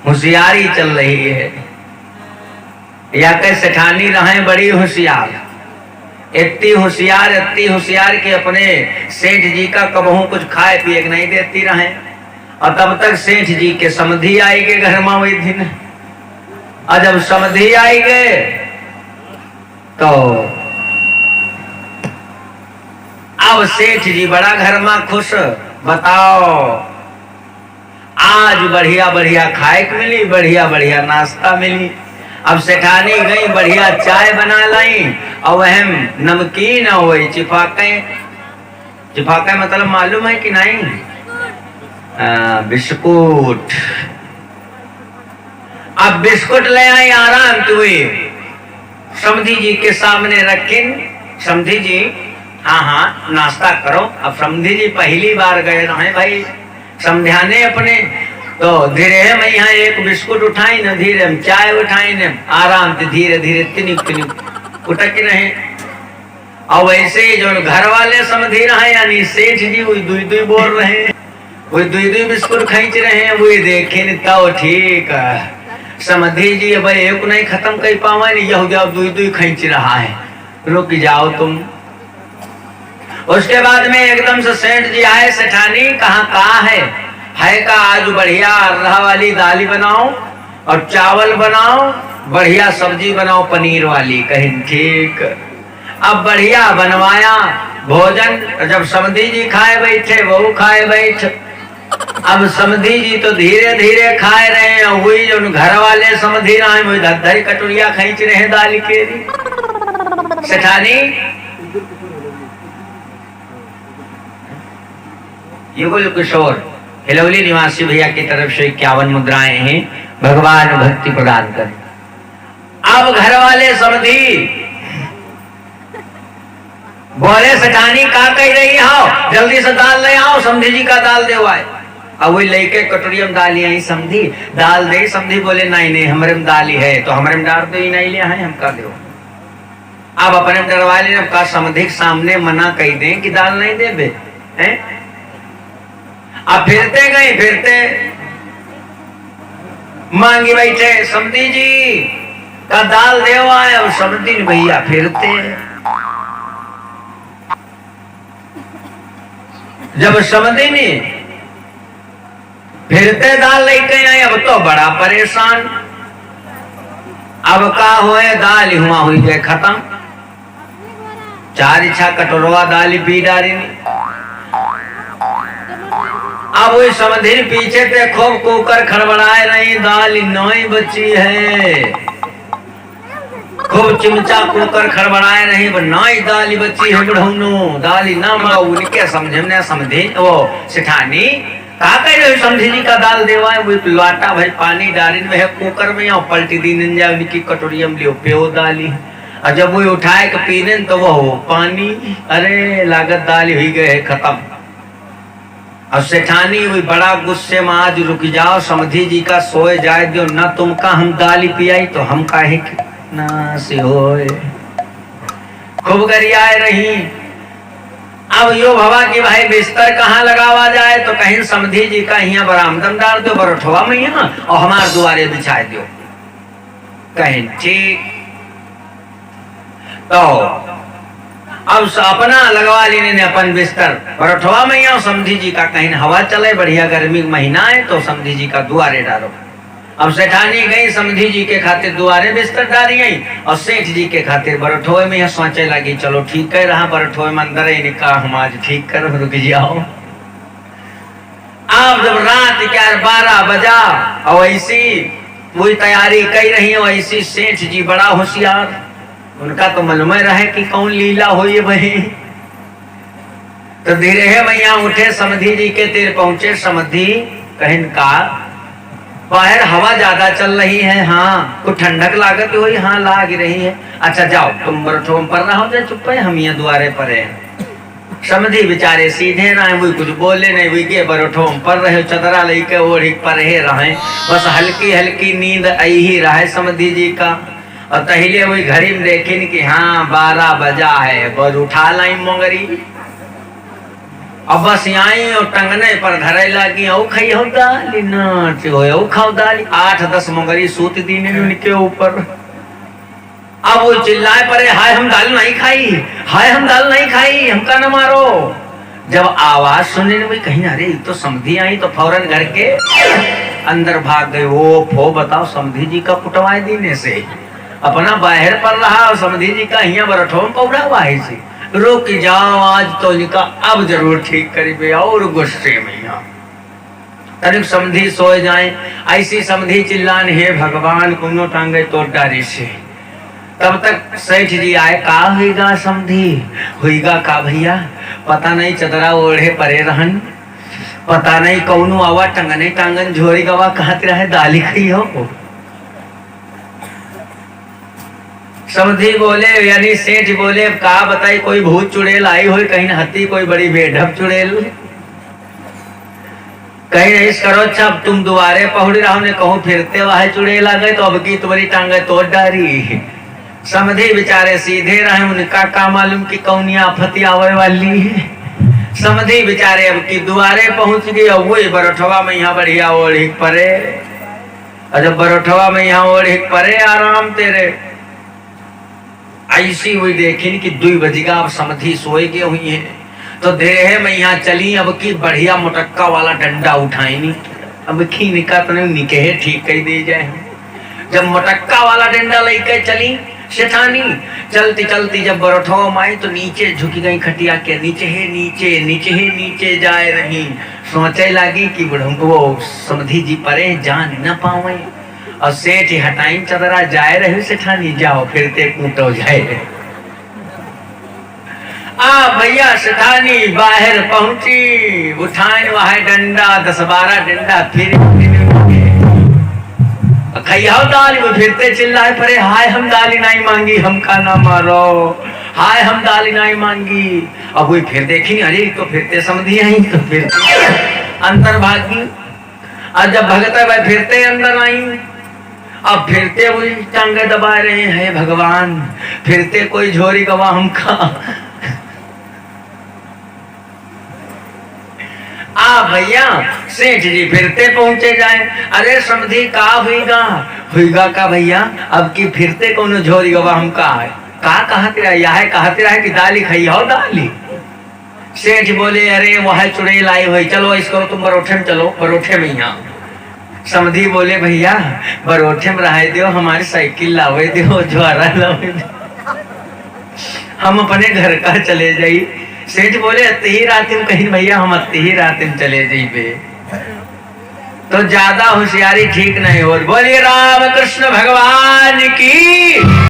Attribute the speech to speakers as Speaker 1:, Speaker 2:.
Speaker 1: होशियारी चल रही है। या कह सेठानी रहे बड़ी होशियार, इतनी होशियार कि अपने सेठ जी का कबहू कुछ खाए पिए नहीं देती रहे। और तब तक सेठ जी के समधी आई गए घर में वही दिन। और जब समधी आई गए तो अब सेठ जी बड़ा घर में खुश। बताओ आज बढ़िया बढ़िया खाए के मिली, बढ़िया बढ़िया नाश्ता मिली। अब सेठानी गई बढ़िया चाय बना लाई और वह नमकीन और वही चिफाके मतलब मालूम है कि नहीं? बिस्कुट। अब बिस्कुट ले आई आराम की हुई समधी जी के सामने रखिन। समधी जी हाँ नाश्ता करो। अब समधी जी पहली बार गए रहे भाई समझाने अपने, तो धीरे में यहाँ एक बिस्कुट उठाई न, धीरे में चाय उठाई न, आराम से धीरे धीरे तिनिक तिनिक उठक रहे। और वैसे जो घर वाले समझी रहे यानी सेठ जी वही दुई बोल रहे हैं, वही दुई बिस्कुट खींच रहे हैं। वही देखे तो ठीक समझी जी भाई एक नहीं खत्म कर पावा नहीं, यह जाओ दुई खींच रहा है, रुक जाओ तुम। उसके बाद में एकदम से सेठ जी आए। सेठानी कहाँ है का आज बढ़िया अरहा वाली दाली बनाओ और चावल बनाओ, बढ़िया सब्जी बनाओ पनीर वाली। कहीं ठीक। अब बढ़िया बनवाया भोजन। जब समधी जी खाए बैठे वो खाए बैठ। अब समधी जी तो धीरे धीरे खाए रहे हैं, वही जो घर वाले समधी रहे वही धरी कटोरिया खींच रहे हैं दाल के। सेठानी युगल किशोर हिलौली निवासी भैया की तरफ से 51 मुद्राएं हैं, भगवान भक्ति प्रदान कर। अब घर वाले समधी बोले सेठानी का कह रही हो, जल्दी से दाल ले आओ, समधी जी का दाल दे आए। अब वही लेके कटोरिया में दाल आई समधी, दाल दे। समधी बोले नहीं हमारे में दाल ही है, तो हमारे में डाल दो ही नहीं लिया है, हम का दो। अब अपने डरवा ले का समधी के सामने मना कह दें कि दाल नहीं दे हैं। अब फिरते मांगी बैठे समधी जी का दाल देवा है। और समधी भैया फिरते जब समधी ने फिरते दाल लेके आए, अब तो बड़ा परेशान। अब का हुए दाल हुआ हुई गए खत्म। 4 इच्छा कटोरवा दाल पी डाली। अब वही समधी पीछे से खूब कुकर खड़बड़ाए रही, दाल नहीं बची है। खूब चिमचा कुकर खड़बड़ाए रही, नहीं दाल बची है बुढ़ौनो, दाल ना माँ। उनके समझे वो सेठानी का कह रहे समझी जी का दाल देवा है। वो लाटा भाई पानी डालिन में है कुकर में और पलटी दी जाए उनकी कटोरिया में लियो प्यो दाली। और जब वो उठाए के पीने तो वो पानी, अरे लागत दाल हुई गए खत्म। और सेठानी हुई बड़ा गुस्से में, आज रुक जाओ समधी जी का सोए जाए दो न, तुमका हम दाली पियाई तो हम काहे ना से होए। खूब गरियाए रही। अब यो भवा की भाई बिस्तर कहाँ लगावा जाए, तो कहीं समधी जी का यहाँ बरामदम डाल दो बरठवा में यहाँ और हमारे द्वारे बिछा दो। कहीं ठीक। तो अब अपना लगवा लेने ने अपन बिस्तर बरठवा में यहाँ समधी जी का कहीं हवा चले, बढ़िया गर्मी महीना है तो समधी जी का दुआरे डालो। अब सेठानी गई समधी जी के खातिर दुआरे बिस्तर डाली गई और सेठ जी के खातिर बरठोए में सोचे लगी चलो ठीक कर रहा, बरठोए में अंदर ही निकाह हम आज ठीक कर रुक जाओ। अब जब रात 11-12 बजा और ऐसी वही तैयारी कर रही है, ऐसी सेठ जी बड़ा होशियार, उनका तो मालूम रहे कि कौन लीला हुई भाई। तो धीरे है भैया उठे समधी जी के तीर पहुंचे। समधी कहीं का बाहर हवा ज्यादा चल रही है, हाँ कुछ ठंडक लागत हुई, हाँ लाग रही है। अच्छा जाओ तुम बरठो पर रहो, जा चुप है, हम यहाँ द्वारे पर हैं। समधी बेचारे सीधे रहे, वो कुछ बोले नहीं, वो के बरठो पर रहे, चदरा लेके ओढ़ी पर रहे, बस हल्की हल्की नींद आई ही रहे समधी जी का। और पहले वही घड़ी में देखे कि हाँ 12 बजा है, बस उठा लाई मोंगरी। अब बस आई और टंगने पर धरे लगी औ खाई हो दाली नाच हो खाओ दाली 8-10 मगरी सूत दीने उनके ऊपर। अब वो चिल्लाए परे हाय हम दाल नहीं खाई, हाय हम दाल नहीं खाई, हमका न मारो। जब आवाज सुनने में कहीं अरे तो समधी आई तो फौरन घर के अंदर भाग गए। ओ फो बताओ समधी जी का कुटवाए दीने से अपना बाहर पर रहा और समधी जी का यहाँ बरठो में पौड़ा हुआ है से रुक जाओ आज तो इनका अब जरूर ठीक करीबे और गुस्से में यहाँ तनिक समधी सो जाए। ऐसी समधी चिल्लान हे भगवान कुनो टांगे तो डारी से। तब तक सेठ जी आए का हुईगा समधी हुईगा का भैया पता नहीं चदरा ओढ़े परे रहन पता नहीं कौनो आवा टंगने टांगन झोरी गवा कहते रहे दाली खई हो। समधी बोले यानी सेठ बोले का बताई कोई भूत चुड़ैल आई हो कहीं हत्ती कोई बड़ी बेढप चुड़ैल कहीं नहीं करो। अच्छा तुम दोबारे पहुड़ी रहो ने कहूँ फिरते वहां चुड़ैल आ गए तो अब की तुम्हारी टांगे तोड़ डारी। समधी बेचारे सीधे रहे उनका का मालूम की कौनी आफत आवे वाली है। समधी बेचारे अब की दुआरे पहुंच गए और वही बरोठवा में यहाँ बढ़िया ओढ़ी परे और जब बरोठवा में यहाँ ओढ़ी परे आराम तेरे ऐसी हुई देखी कि 2 बजेगा अब समधी सोए गए हुई है तो देह में यहाँ चली अब की बढ़िया मोटक्का वाला डंडा उठाई नहीं अब की निका तो निके ठीक कही दे जाए। जब मोटक्का वाला डंडा लेके चली सेठानी चलती चलती जब बरोठवा में आई तो नीचे झुकी गई खटिया के नीचे है नीचे नीचे है नीचे जाए रही। सोचे लगी कि वो समधी जी परे जान न पावे और सेठ हटाई चदरा जाए रहे सेठानी जाओ फिरते कूटो जाए। आ भैया सेठानी बाहर पहुंची उठाए वहां डंडा 10-12 डंडा फिर खैया दाली में फिरते चिल्लाए परे हाय हम दाली नहीं मांगी हमका ना मारो हाय हम दाली नहीं मांगी। अब वही फिर देखी अरे तो फिरते समझी आई तो फिर अंदर भागी और जब भगते भाई फिरते अंदर आई अब फिरते वही टांगे दबा रहे हैं भगवान फिरते कोई झोरी गवा हमका। आ भैया सेठ जी फिरते पहुंचे जाए अरे समधी का हुईगा का भैया अब की फिरते कोनो झोरी गवा हम का है का कहते रहे कि दाली खाई हो दाली। सेठ बोले अरे वह चुड़ैल आई हुई चलो इसको तुम बरोठे में चलो बरोठे में यहाँ। समधी बोले भैया बरोठे में रह दो हमारी साइकिल लावे दो ज्वारा लावे दो हम अपने घर का चले जाई। सेठ बोले अत्ते ही रात में कहीं भैया हम अत्ते ही रात में चले जाइए तो ज्यादा होशियारी ठीक नहीं हो। बोलिए राम कृष्ण भगवान की